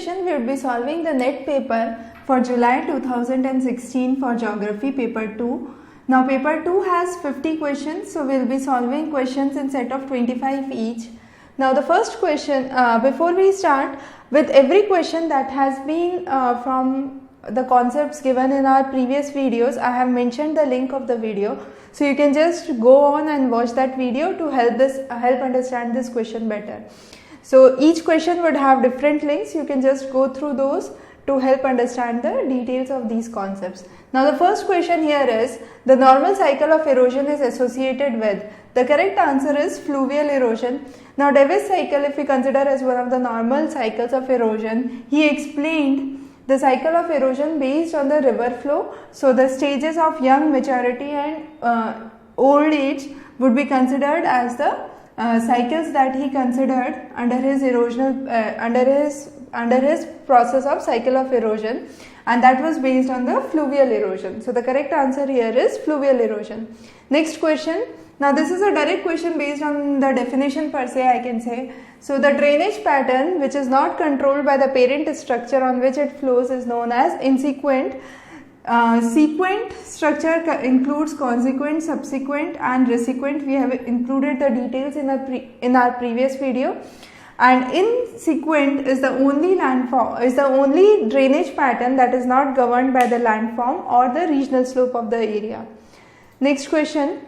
session we will be solving the NET paper for July 2016 for Geography paper 2. Now paper 2 has 50 questions, so we will be solving questions in set of 25 each. Now the first question, before we start, with every question that has been from the concepts given in our previous videos, I have mentioned the link of the video, so you can just go on and watch that video to help understand this question better. So each question would have different links, you can just go through those to help understand the details of these concepts. Now the first question here is, the normal cycle of erosion is associated with. The correct answer is fluvial erosion. Now Davis cycle, if we consider as one of the normal cycles of erosion, he explained the cycle of erosion based on the river flow. So the stages of young, maturity and old age would be considered as the cycles that he considered under his erosional under his process of cycle of erosion, and that was based on the fluvial erosion. So the correct answer here is fluvial erosion. Next question. Now this is a direct question based on the definition per se, I can say. So the drainage pattern which is not controlled by the parent structure on which it flows is known as insequent. Sequent structure includes consequent, subsequent and resequent. We have included the details in our previous video. And insequent is the only drainage pattern that is not governed by the landform or the regional slope of the area. Next question.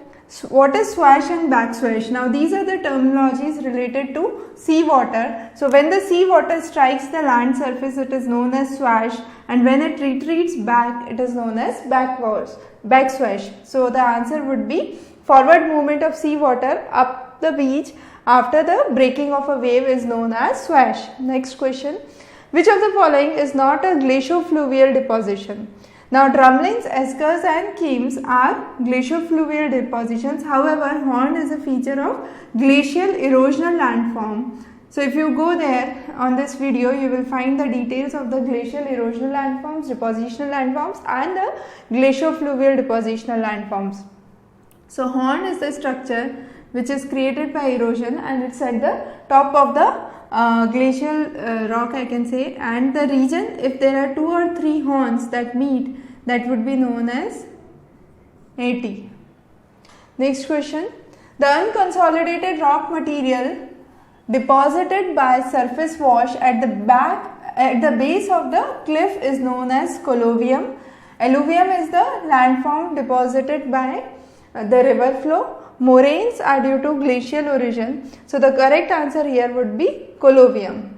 What is swash and backswash? Now these are the terminologies related to seawater. So when the seawater strikes the land surface, it is known as swash, and when it retreats back, it is known as backswash. So the answer would be forward movement of seawater up the beach after the breaking of a wave is known as swash. Next question. Which of the following is not a glaciofluvial deposition? Now drumlins, eskers and kims are glaciofluvial depositions. However, horn is a feature of glacial erosional landform. So if you go there on this video, you will find the details of the glacial erosional landforms, depositional landforms and the glaciofluvial depositional landforms. So horn is the structure which is created by erosion and it's at the top of the glacial rock, I can say, and the region, if there are 2 or 3 horns that meet, that would be known as AT. Next question. The unconsolidated rock material deposited by surface wash at the base of the cliff is known as colluvium. Alluvium is the landform deposited by the river flow. Moraines are due to glacial origin. So the correct answer here would be colluvium.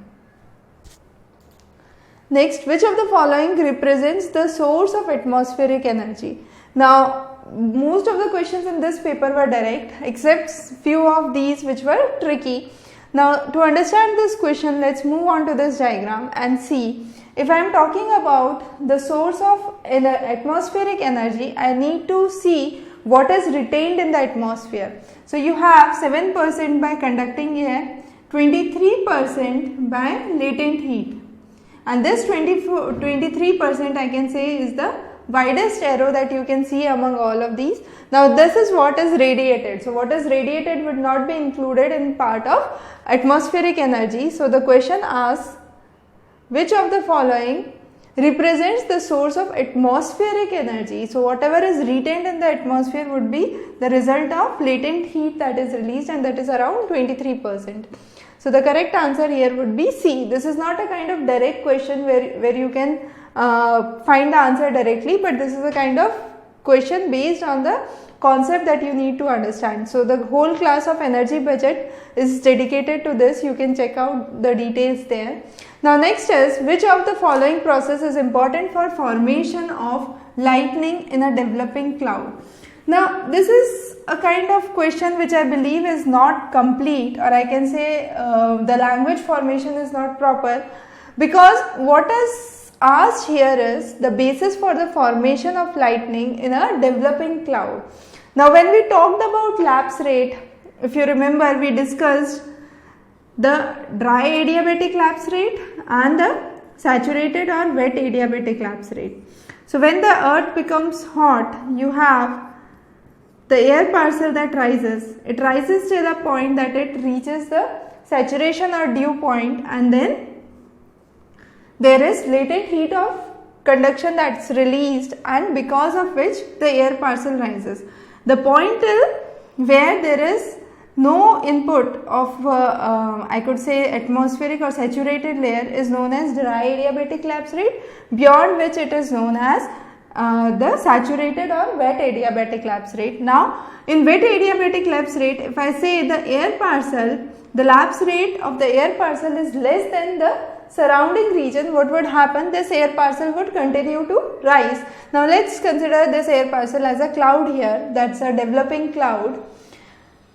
Next, which of the following represents the source of atmospheric energy? Now, most of the questions in this paper were direct, except few of these which were tricky. Now, to understand this question, let's move on to this diagram and see. If I am talking about the source of atmospheric energy, I need to see what is retained in the atmosphere. So you have 7% by conducting air, 23% by latent heat, and this 23% I can say is the widest arrow that you can see among all of these. Now this is what is radiated. So what is radiated would not be included in part of atmospheric energy. So the question asks, which of the following represents the source of atmospheric energy? So whatever is retained in the atmosphere would be the result of latent heat that is released, and that is around 23%. So the correct answer here would be C. This is not a kind of direct question where you can find the answer directly, but this is a kind of question based on the concept that you need to understand. So the whole class of energy budget is dedicated to this. You can check out the details there. Now next is, which of the following process is important for formation of lightning in a developing cloud? Now this is a kind of question which I believe is not complete, or I can say the language formation is not proper, because what is asked here is the basis for the formation of lightning in a developing cloud. Now when we talked about lapse rate, if you remember, we discussed the dry adiabatic lapse rate and the saturated or wet adiabatic lapse rate. So when the earth becomes hot, you have the air parcel that rises. It rises till a point that it reaches the saturation or dew point, and then there is latent heat of conduction that's released, and because of which the air parcel rises. The point till where there is no input of I could say atmospheric or saturated layer is known as dry adiabatic lapse rate, beyond which it is known as the saturated or wet adiabatic lapse rate. Now in wet adiabatic lapse rate, if I say the air parcel, the lapse rate of the air parcel is less than the surrounding region, what would happen? This air parcel would continue to rise. Now let's consider this air parcel as a cloud here, that's a developing cloud.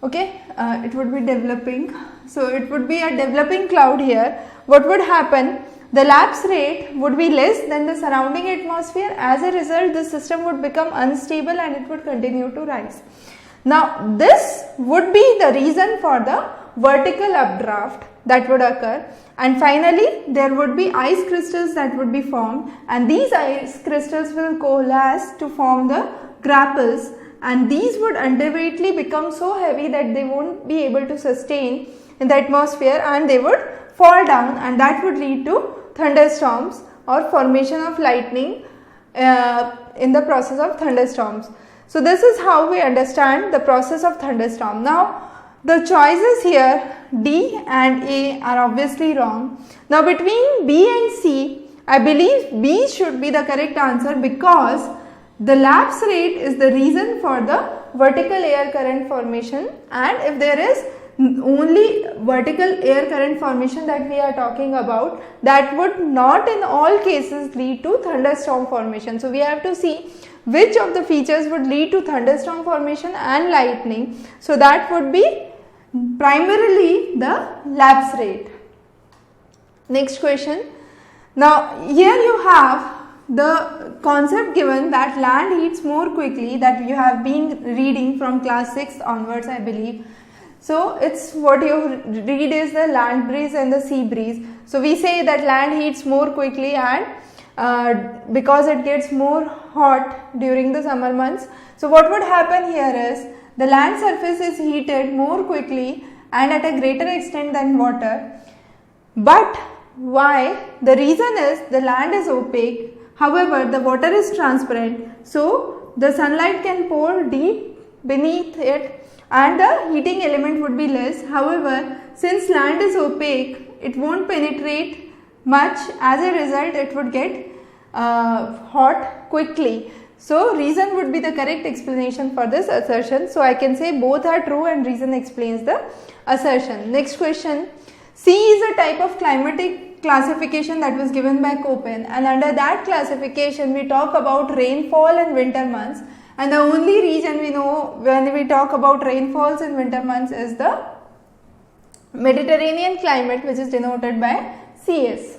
Okay, it would be developing, so it would be a developing cloud here. What would happen? The lapse rate would be less than the surrounding atmosphere. As a result, the system would become unstable and it would continue to rise. Now this would be the reason for the vertical updraft that would occur, and finally there would be ice crystals that would be formed, and these ice crystals will coalesce to form the grapples, and these would ultimately become so heavy that they won't be able to sustain in the atmosphere and they would fall down, and that would lead to thunderstorms or formation of lightning in the process of thunderstorms. So this is how we understand the process of thunderstorm. Now the choices here D and A are obviously wrong. Now between B and C, I believe B should be the correct answer, because the lapse rate is the reason for the vertical air current formation, and if there is only vertical air current formation that we are talking about, that would not in all cases lead to thunderstorm formation. So we have to see which of the features would lead to thunderstorm formation and lightning. So that would be primarily the lapse rate. Next question. Now here you have the concept given that land heats more quickly, that you have been reading from class 6 onwards, I believe. So it's what you read is the land breeze and the sea breeze. So we say that land heats more quickly, and because it gets more hot during the summer months. So what would happen here is the land surface is heated more quickly and at a greater extent than water. But why? The reason is the land is opaque. However, the water is transparent, so the sunlight can pour deep beneath it and the heating element would be less. However, since land is opaque, it won't penetrate much. As a result, it would get hot quickly. So reason would be the correct explanation for this assertion. So I can say both are true and reason explains the assertion. Next question. C is a type of climatic classification that was given by Köppen, and under that classification we talk about rainfall in winter months, and the only region we know when we talk about rainfalls in winter months is the Mediterranean climate, which is denoted by CS.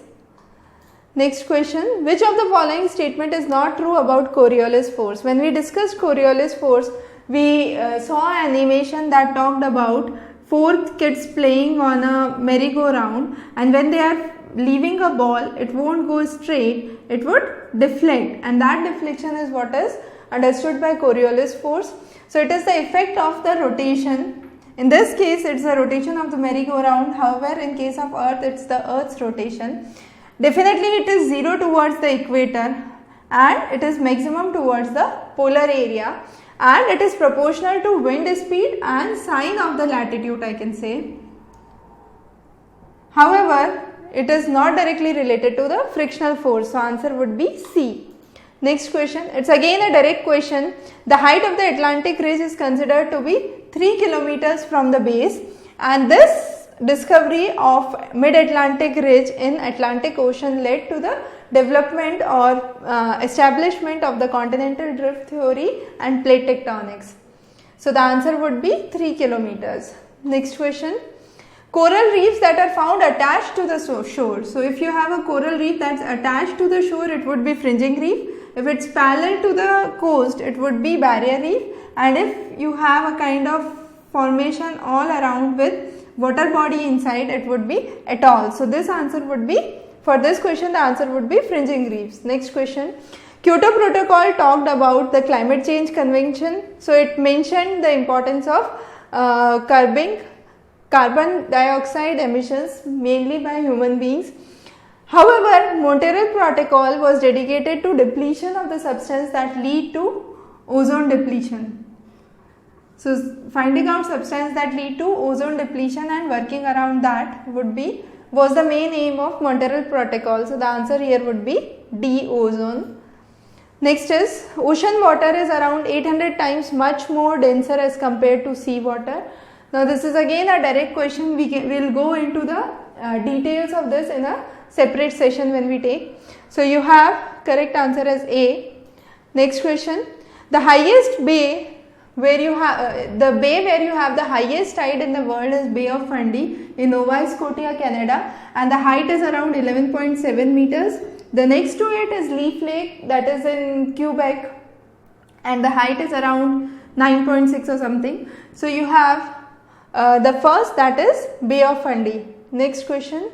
Next question. Which of the following statement is not true about Coriolis force? When we discussed Coriolis force, we saw an animation that talked about 4 kids playing on a merry-go-round, and when they are leaving a ball, it won't go straight, it would deflect, and that deflection is what is understood by Coriolis force. So it is the effect of the rotation. In this case, it's the rotation of the merry-go-round. However, in case of Earth, it's the Earth's rotation. Definitely it is 0 towards the equator and it is maximum towards the polar area, and it is proportional to wind speed and sign of the latitude, I can say. However, it is not directly related to the frictional force, so answer would be C. Next question. It's again a direct question. The height of the Atlantic ridge is considered to be 3 kilometers from the base, and this discovery of mid-Atlantic ridge in Atlantic Ocean led to the development or establishment of the continental drift theory and plate tectonics. So the answer would be 3 kilometers. Next question. Coral reefs that are found attached to the shore. So if you have a coral reef that's attached to the shore, it would be fringing reef. If it's parallel to the coast, it would be barrier reef. And if you have a kind of formation all around with water body inside, it would be atoll. So this answer would be, for this question the answer would be fringing reefs. Next question. Kyoto Protocol talked about the climate change convention. So it mentioned the importance of curbing carbon dioxide emissions mainly by human beings. However, Montreal Protocol was dedicated to depletion of the substance that lead to ozone depletion. So finding out substance that lead to ozone depletion and working around that was the main aim of Montreal Protocol. So the answer here would be D, ozone. Next is, ocean water is around 800 times much more denser as compared to sea water. Now this is again a direct question. We will go into the details of this in a separate session when we take. So you have correct answer as A. Next question, the highest bay where you have the highest tide in the world is Bay of Fundy in Nova Scotia, Canada, and the height is around 11.7 meters. The next to it is Leaf Lake, that is in Quebec, and the height is around 9.6 or something. So you have the first, that is Bay of Fundy. Next question,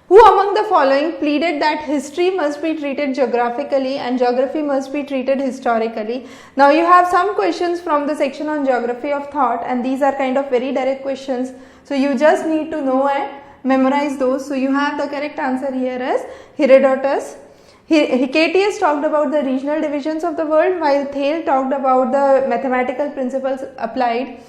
who among the following pleaded that history must be treated geographically and geography must be treated historically? Now you have some questions from the section on geography of thought, and these are kind of very direct questions. So you just need to know and memorize those. So you have the correct answer here as Herodotus. Hecataeus talked about the regional divisions of the world, while Thale talked about the mathematical principles applied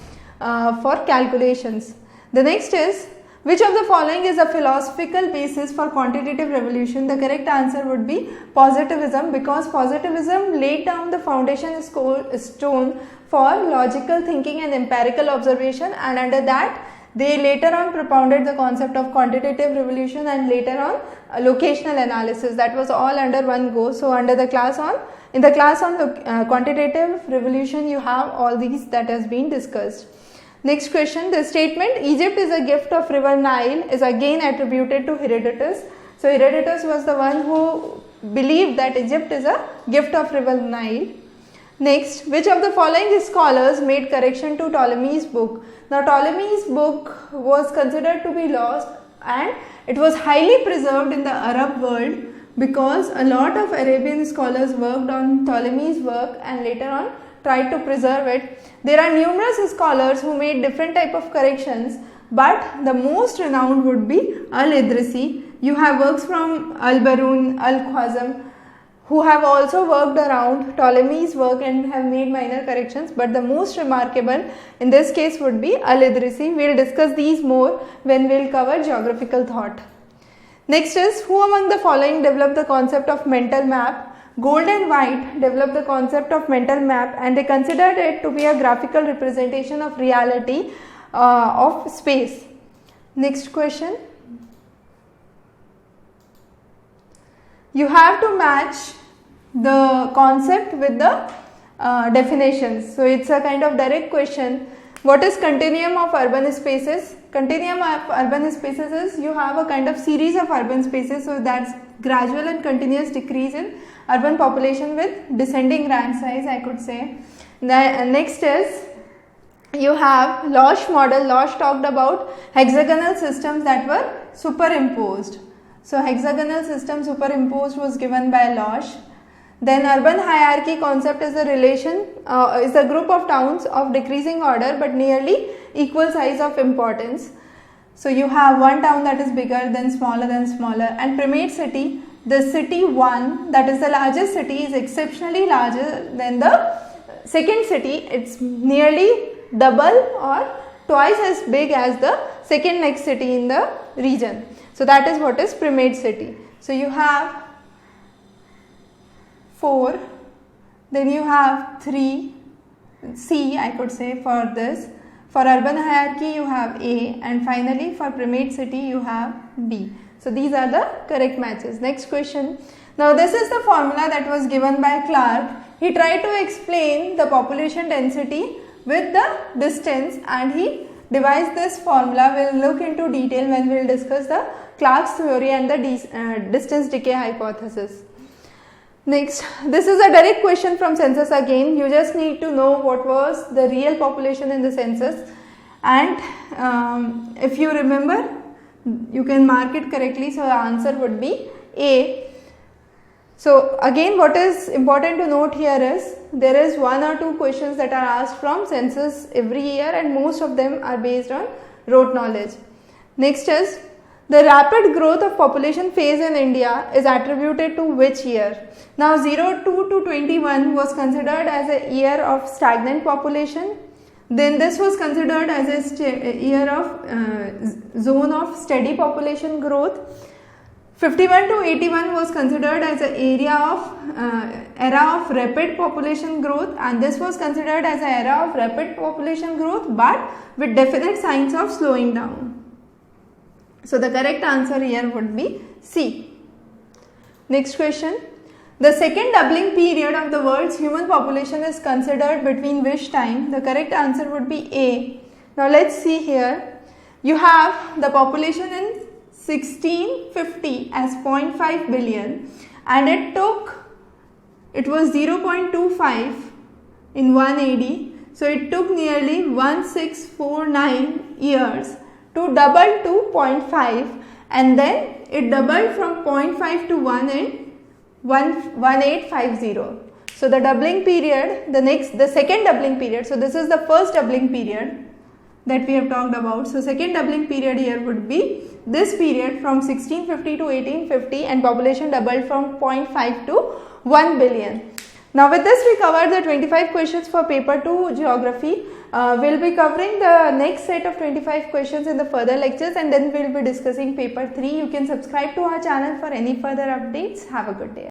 for calculations. The next is, which of the following is a philosophical basis for quantitative revolution? The correct answer would be positivism, because positivism laid down the foundation stone for logical thinking and empirical observation, and under that they later on propounded the concept of quantitative revolution and later on locational analysis. That was all under one go. So in the class on quantitative revolution, you have all these that has been discussed. Next question, the statement Egypt is a gift of river Nile is again attributed to Herodotus. So Herodotus was the one who believed that Egypt is a gift of river Nile. Next, which of the following scholars made correction to Ptolemy's book? Now Ptolemy's book was considered to be lost, and it was highly preserved in the Arab world because a lot of Arabian scholars worked on Ptolemy's work and later on tried to preserve it. There are numerous scholars who made different type of corrections, but the most renowned would be Al-Idrisi. You have works from Al-Barun, Al-Khwazam, who have also worked around Ptolemy's work and have made minor corrections, but the most remarkable in this case would be Al-Idrisi. We will discuss these more when we will cover geographical thought. Next is, who among the following developed the concept of mental map? Gold and White developed the concept of mental map, and they considered it to be a graphical representation of reality of space. Next question. You have to match the concept with the definitions. So it's a kind of direct question. What is continuum of urban spaces? Continuum of urban spaces is you have a kind of series of urban spaces, so that's gradual and continuous decrease in urban population with descending rank size, I could say. Next is, you have Losch model. Losch talked about hexagonal systems that were superimposed. So hexagonal system superimposed was given by Losch. Then urban hierarchy concept is a relation, is a group of towns of decreasing order but nearly equal size of importance. So you have one town that is bigger than smaller, and primate city, the city 1, that is the largest city, is exceptionally larger than the second city. It's nearly double or twice as big as the second next city in the region. So that is what is primate city. So you have 4, then you have 3, C I could say for this. For urban hierarchy you have A, and finally for primate city you have B. So these are the correct matches. Next question. Now this is the formula that was given by Clark. He tried to explain the population density with the distance, and he devised this formula. We will look into detail when we will discuss the Clark's theory and the distance decay hypothesis. Next, this is a direct question from census again. You just need to know what was the real population in the census, and if you remember, you can mark it correctly. So the answer would be A. So again, what is important to note here is there is 1 or 2 questions that are asked from census every year, and most of them are based on rote knowledge. Next is, The rapid growth of population phase in India is attributed to which year? Now 02 to 21 was considered as a year of stagnant population. Then this was considered as a year of zone of steady population growth. 51 to 81 was considered as an era of rapid population growth, and this was considered as an era of rapid population growth but with definite signs of slowing down. So the correct answer here would be C. Next question. The second doubling period of the world's human population is considered between which time? The correct answer would be A. Now let's see here. You have the population in 1650 as 0.5 billion, and it was 0.25 in 1 AD. So it took nearly 1649 years to double to 0.5, and then it doubled from 0.5 to 1 in 1850. So the doubling period, the second doubling period, so this is the first doubling period that we have talked about. So second doubling period here would be this period from 1650 to 1850, and population doubled from 0.5 to 1 billion. Now with this we covered the 25 questions for paper 2 geography. We'll be covering the next set of 25 questions in the further lectures, and then we'll be discussing paper 3. You can subscribe to our channel for any further updates. Have a good day.